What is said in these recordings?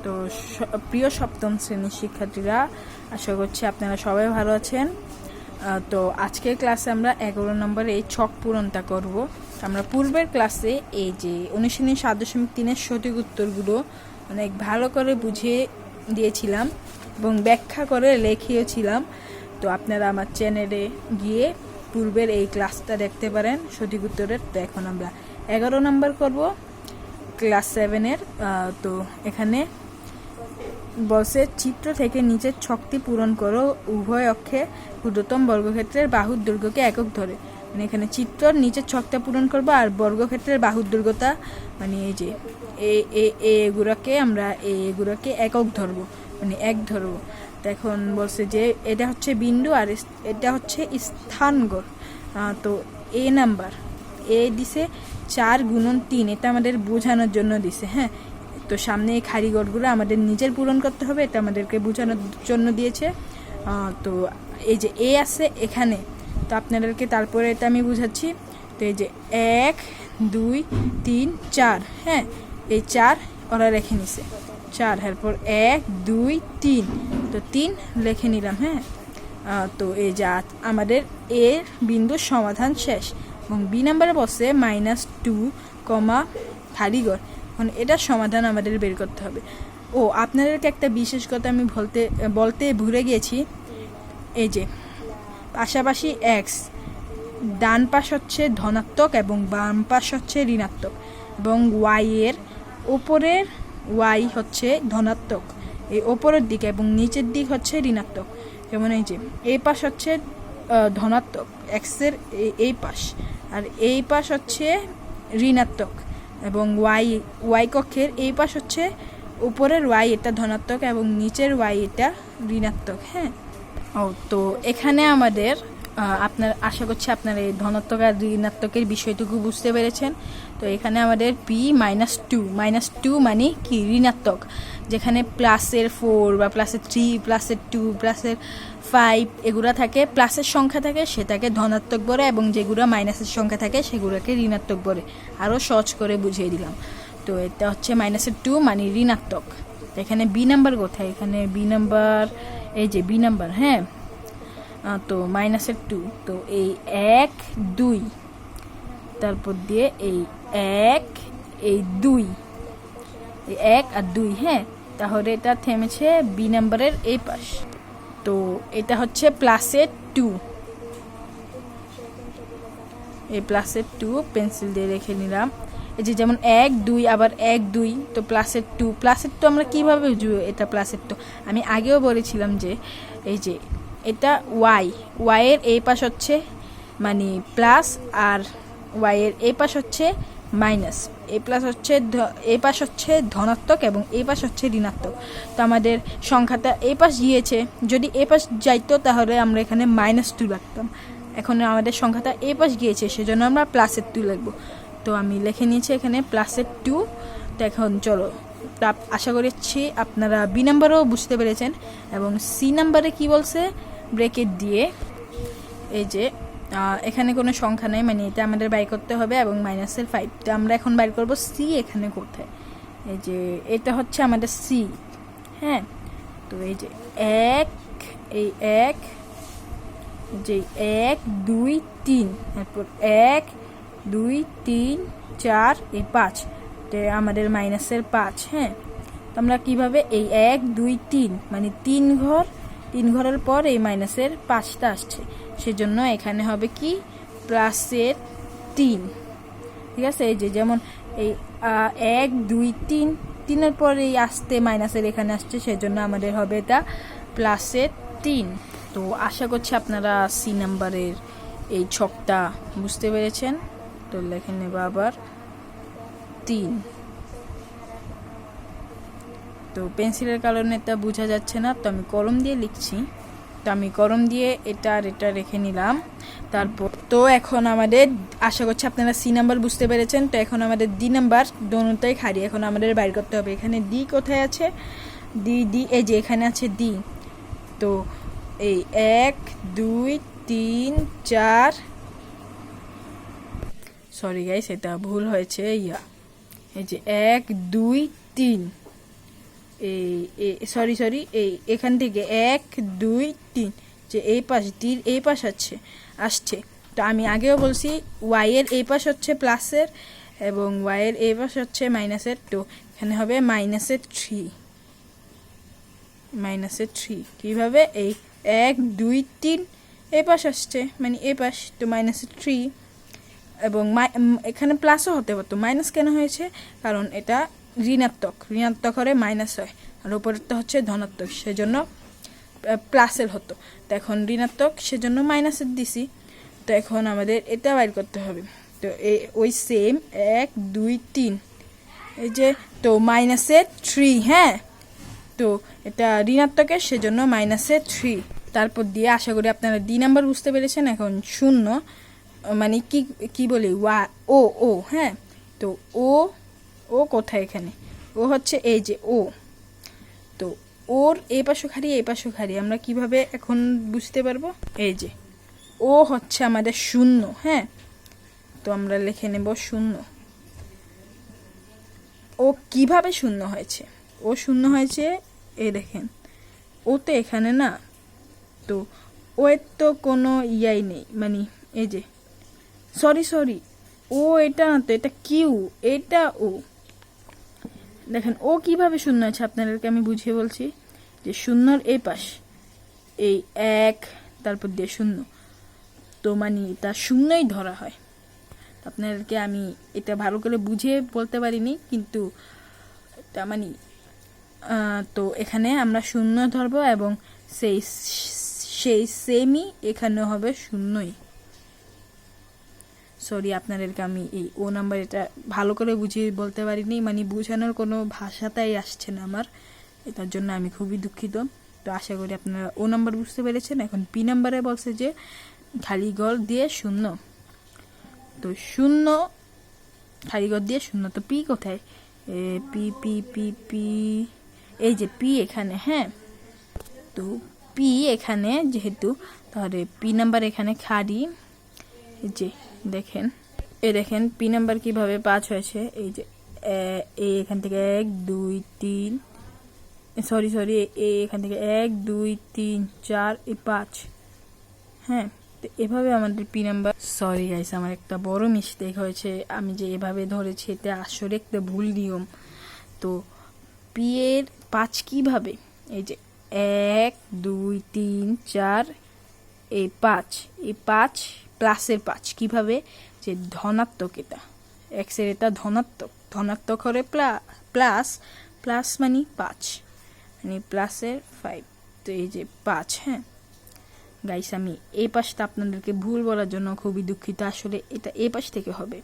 তো প্রিয় সপ্তম শ্রেণীর শিক্ষার্থীরা, আশা করছি আপনারা সবাই ভালো আছেন। তো আজকের ক্লাসে আমরা 11 নম্বরে এই ছক পূরণটা করব। আমরা পূর্বের ক্লাসে এই যে অনুশীলনী 7.3-এর সঠিক উত্তরগুলো অনেক ভালো করে বুঝিয়ে দিয়েছিলাম এবং ব্যাখ্যা করে লিখিয়েছিলাম। তো আপনারা আমার চ্যানেলে গিয়ে পূর্বের এই ক্লাসটা দেখতে পারেন সঠিক উত্তরের। তো এখন আমরা 11 নম্বর করব ক্লাস 7-এর। তো এখানে বলছে চিত্র থেকে নিচের ছকটি পূরণ করো, উভয় অক্ষে ক্ষুদ্রতম বর্গক্ষেত্রের বাহুর দৈর্ঘ্যকে একক ধরে। মানে এখানে চিত্রর নিচের ছকটা পূরণ করবো আর বর্গক্ষেত্রের বাহুর দৈর্ঘ্যটা মানে এই যে এগুলোকে আমরা এগুলোকে একক ধরবো, মানে এক ধরবো। তো এখন বলছে যে এটা হচ্ছে বিন্দু আর এটা হচ্ছে স্থানগড়। তো এ নাম্বার এ দিছে 4x3, এটা আমাদের বোঝানোর জন্য দিছে। হ্যাঁ, তো সামনে এই খাড়িগড়গুলো আমাদের নিজের পূরণ করতে হবে, এটা আমাদেরকে বোঝানোর জন্য দিয়েছে। তো এই যে এ আছে এখানে, তো আপনাদেরকে তারপরে এটা আমি বুঝাচ্ছি। তো এই যে 1 2 3 4, হ্যাঁ এই 4 ওরা রেখে নিছে 4, এরপর 1 2 3, তো 3 লিখে নিলাম। হ্যাঁ, তো এই যে আমাদের এর বিন্দুর সমাধান শেষ এবং বি নাম্বারে বসে -2, খাড়িগড়। এখন এটার সমাধান আমাদের বের করতে হবে। ও আপনাদেরকে একটা বিশেষ কথা আমি বলতে ভুলে গিয়েছি। এই যে পাশাপাশি এক্স, ডান পাশ হচ্ছে ধনাত্মক এবং বাম পাশ হচ্ছে ঋণাত্মক, এবং ওয়াই এর উপরের ওয়াই হচ্ছে ধনাত্মক এই ওপরের দিকে এবং নিচের দিক হচ্ছে ঋণাত্মক। যেমন এই যে এই পাশ হচ্ছে ধনাত্মক এক্সের এই পাশ, আর এই পাশ হচ্ছে ঋণাত্মক, এবং ওয়াই কক্ষের এই পাশ হচ্ছে উপরের ওয়াই এটা ধনাত্মক এবং নিচের ওয়াই এটা ঋণাত্মক। হ্যাঁ, তো এখানে আমাদের আপনার আশা করছি আপনার এই ধনাত্মক আর ঋণাত্মকের বিষয়টুকু বুঝতে পেরেছেন। তো এখানে আমাদের পি -2 মানে কি ঋণাত্মক, যেখানে প্লাসের 4 বা প্লাসের 3, প্লাসের 2, প্লাসের 5 এগুলো থাকে, প্লাসের সংখ্যা থাকে সেটাকে ধনাত্মক বলে, এবং যেগুলো মাইনাসের সংখ্যা থাকে সেগুলোকে ঋণাত্মক বলে। আরও সহজ করে বুঝিয়ে দিলাম। তো এটা হচ্ছে -2 মানে ঋণাত্মক। এখানে বি নাম্বার কোথায়? এখানে বি নাম্বার, এই যে বি নাম্বার। হ্যাঁ, তো -2, তো এই 1 2, তারপর দিয়ে এই 1 এই 2, এই 1 আর 2। হ্যাঁ, তাহলে এটা থেমেছে বি নাম্বারের এই পাশ। তো এটা হচ্ছে +2, এই +2 পেন্সিল দিয়ে রেখে নিলাম। এই যে যেমন 1 2 আবার 1 2, তো +2 আমরা কিভাবে বুঝবো এটা +2? আমি আগেও বলেছিলাম যে এই যে এটা ওয়াই এর এই পাশ হচ্ছে মানে প্লাস, আর ওয়াই এর এই পাশ হচ্ছে মাইনাস। এই পাশ হচ্ছে ধনাত্মক এবং এই পাশ হচ্ছে ঋণাত্মক। তো আমাদের সংখ্যাটা এই পাশ গিয়েছে, যদি এই পাশ যাইতো তাহলে আমরা এখানে -2 রাখতাম। এখন আমাদের সংখ্যাটা এই পাশ গিয়েছে, সেজন্য আমরা +2 লিখবো। তো আমি লিখে নিয়েছি এখানে +2। তো এখন চলো, আশা করছি আপনারা বি নাম্বারও বুঝতে পেরেছেন। এবং সি নাম্বারে কি বলছে, ব্রেকেট দিয়ে এই যে এখানে কোনো সংখ্যা নেই, মানে এটা আমাদের বাইর করতে হবে, এবং -5। তো আমরা এখন বাইর করব সি এখানে কোথায়। এই যে এটা হচ্ছে আমাদের সি। হ্যাঁ, তো এই যে 1 এই 1, যে 1 2 3, তারপর 1 2 3 4 এই 5, তো আমাদের -5। হ্যাঁ, তো আমরা কীভাবে এই 1 2 3 মানে 3 ঘরের পর এই -5টা আসছে, সেজন্য এখানে হবে কি +3। ঠিক আছে, এই যে যেমন এই 1 2 3 পর এই আসতে মাইনাসের এখানে আসছে, সেজন্য আমাদের হবে এটা +3। তো আশা করছি আপনারা সি নাম্বারের এই ছকটা বুঝতে পেরেছেন। তো লিখে নেব আবার 3। তো পেন্সিলের কারণে এটা বোঝা যাচ্ছে না, তো আমি কলম দিয়ে লিখছি। তো আমি কলম দিয়ে এটা আর এটা রেখে নিলাম। তারপর তো এখন আমাদের আশা করছি আপনারা সি নাম্বার বুঝতে পেরেছেন। তো এখন আমাদের ডি নাম্বার দোনোটাই খালি, এখন আমাদের বাইর করতে হবে। এখানে ডি কোথায় আছে? ডি এই যে এখানে আছে ডি। তো এই 1 2 3 4, সরি গাইস এটা ভুল হয়েছে। এই যে 1 2 3, সরি এই এখান থেকে 1 2 3 যে এই পাশ আসছে। তো আমি আগেও বলছি y এর এই পাশ হচ্ছে প্লাসের এবং y এর এই পাশ হচ্ছে মাইনাসের। তো এখানে হবে -3 কিভাবে এই 1 2 3 এই পাশ আসছে মানে এই পাশ, তো -3 এবং এখানে প্লাসও হতে পারতো, মাইনাস কেন হয়েছে কারণ এটা ঋণাত্মক হলে মাইনাস হয় আর উপরেরটা হচ্ছে ধনাত্মক সেজন্য প্লাসের হতো। তো এখন ঋণাত্মক সেজন্য মাইনাসের দিছি। তো এখন আমাদের এটা বাইর করতে হবে। তো ওই সেম 1 2 3 এই যে তো -3 হ্যাঁ, তো এটা ঋণাত্মকের সেজন্য -3 তারপর দিয়ে আশা করি আপনারা দ্বি নাম্বার বুঝতে পেরেছেন। এখন 0 মানে কি বলি ও হ্যাঁ, তো ও কোথায় এখানে ও হচ্ছে এই যে ও, তো ওর এই পাশে খালি আমরা কিভাবে এখন বুঝতে পারবো, এই যে ও হচ্ছে আমাদের 0 হ্যাঁ, তো আমরা লিখে নেব 0। ও কিভাবে 0 হয়েছে, ও 0 হয়েছে এই দেখেন ও তো এখানে না, তো ও এর তো কোনো ইয়াই নেই মানে এই যে সরি ও এটা না, তো এটা কিউ, এটা ও। দেখেন ও কিভাবে 0 আছে আপনাদেরকে আমি বুঝিয়ে বলছি যে 0 এই পাশ এই 1 তারপর দিয়ে 0, তো মানে এটা 0ই ধরা হয়। আপনাদেরকে আমি এটা ভালো করে বুঝিয়ে বলতে পারিনি কিন্তু এটা মানে তো এখানে আমরা 0 ধরবো এবং সেই সেমই এখানে হবে 0ই। সরি আপনাদেরকে আমি এই ও নাম্বার এটা ভালো করে বুঝিয়ে বলতে পারিনি, মানে বোঝানোর কোনো ভাষাটাই আসছে না আমার, এটার জন্য আমি খুবই দুঃখিত। তো আশা করি আপনারা ও নাম্বার বুঝতে পেরেছেন। এখন পি নাম্বারে বলছে যে খালি ঘর দিয়ে 0, তো 0 খালি ঘর দিয়ে 0, তো পি কোথায়, পি এই যে পি এখানে হ্যাঁ, তো পি এখানে যেহেতু তাহলে পি নাম্বার এখানে খালি, এই যে দেখেন পি নাম্বার কিভাবে 5 হয়েছে, এই যে এখান থেকে 1 2 3 সরি এখান থেকে 1 2 3 4 5 হ্যাঁ, তো এভাবে আমাদের পি নাম্বার। সরি গাইস আমার একটা বড় মিস্টেক হয়েছে, আমি যে এভাবে ধরেছি এটা আসলে একটা ভুল নিয়ম। তো পি এর 5 কিভাবে, এই যে 1 2 3 4 এই 5 প্লাসের 5 কিভাবে, যে ধনাত্মক, এটা এক্স এর এটা ধনাত্মক হলে প্লাস মানে 5 মানে প্লাসের 5, তো এই যে 5 হ্যাঁ। গাইস আমি এই পাশটা আপনাদেরকে ভুল বলার জন্য খুবই দুঃখিত, আসলে এটা এই পাশ থেকে হবে,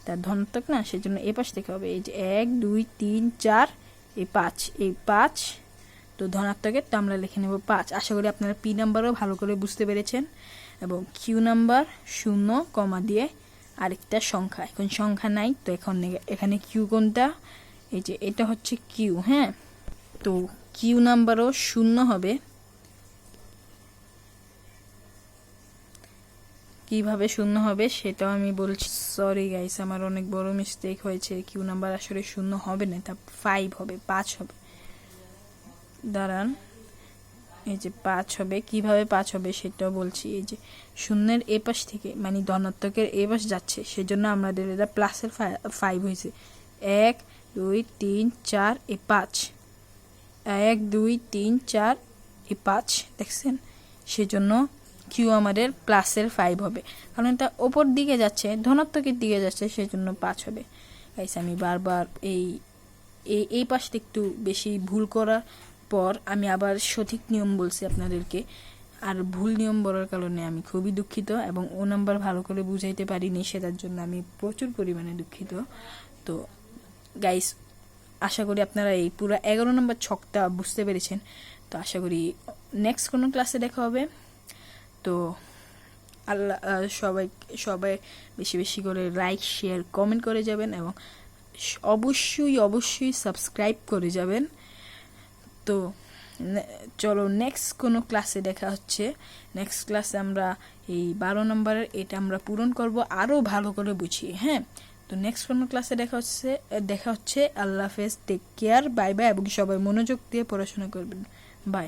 তার ধনাত্মক না সেজন্য এই পাশ থেকে হবে। এই যে 1 2 3 4 এই 5 তো ধনাত্মকের, তো আমরা লিখে নেব 5। আশা করি আপনারা পি নাম্বারও ভালো করে বুঝতে পেরেছেন। এবং কিউ নাম্বার 0 কমা দিয়ে আরেকটা সংখ্যা, এখন সংখ্যা নাই তো এখন এখানে কিউ কোনটা, এই যে এটা হচ্ছে কিউ হ্যাঁ, তো কিউ নাম্বারও 0 হবে। কিভাবে 0 হবে সেটাও আমি বলছি। সরি গাইস আমার অনেক বড় মিস্টেক হয়েছে, কিউ নাম্বার আসলে 0 হবে না, এটা 5 হবে, 5 হবে। দাঁড়ান, এই যে 5 হবে, কিভাবে 5 হবে সেটাও বলছি। এই যে 0 এই পাশ থেকে মানে ধনাত্মকের এই পাশ যাচ্ছে সেজন্য আমাদের এটা প্লাসের 5 হয়েছে। 1 2 3 4 এই 5 1 2 3 4 এই 5 দেখছেন, সেজন্য কিউ আমাদের প্লাসের 5 হবে কারণ এটা ওপর দিকে যাচ্ছে, ধনাত্মকের দিকে যাচ্ছে সেজন্য 5 হবে। গাইস আমি বারবার এই পাশটা একটু বেশি ভুল করার পর আমি আবার সঠিক নিয়ম বলছি আপনাদেরকে, আর ভুল নিয়ম বলার কারণে আমি খুবই দুঃখিত এবং ও নাম্বার ভালো করে বুঝাইতে পারিনি, সেটার জন্য আমি প্রচুর পরিমাণে দুঃখিত। তো গাইস আশা করি আপনারা এই পুরো 11 নম্বর ছকটা বুঝতে পেরেছেন। তো আশা করি নেক্সট কোনো ক্লাসে দেখা হবে। তো আল্লাহ সবাই বেশি বেশি করে লাইক শেয়ার কমেন্ট করে যাবেন এবং অবশ্যই সাবস্ক্রাইব করে যাবেন। তো চলো নেক্সট কোনো ক্লাসে দেখা হচ্ছে। নেক্সট ক্লাসে আমরা এই 12 নম্বরের এটা আমরা পূরণ করব আরও ভালো করে বুঝিয়ে হ্যাঁ। তো নেক্সট কোনো ক্লাসে দেখা হচ্ছে। আল্লাহ হাফেজ, টেক কেয়ার, বাই বাই, এবং সবাই মনোযোগ দিয়ে পড়াশোনা করবেন। বাই।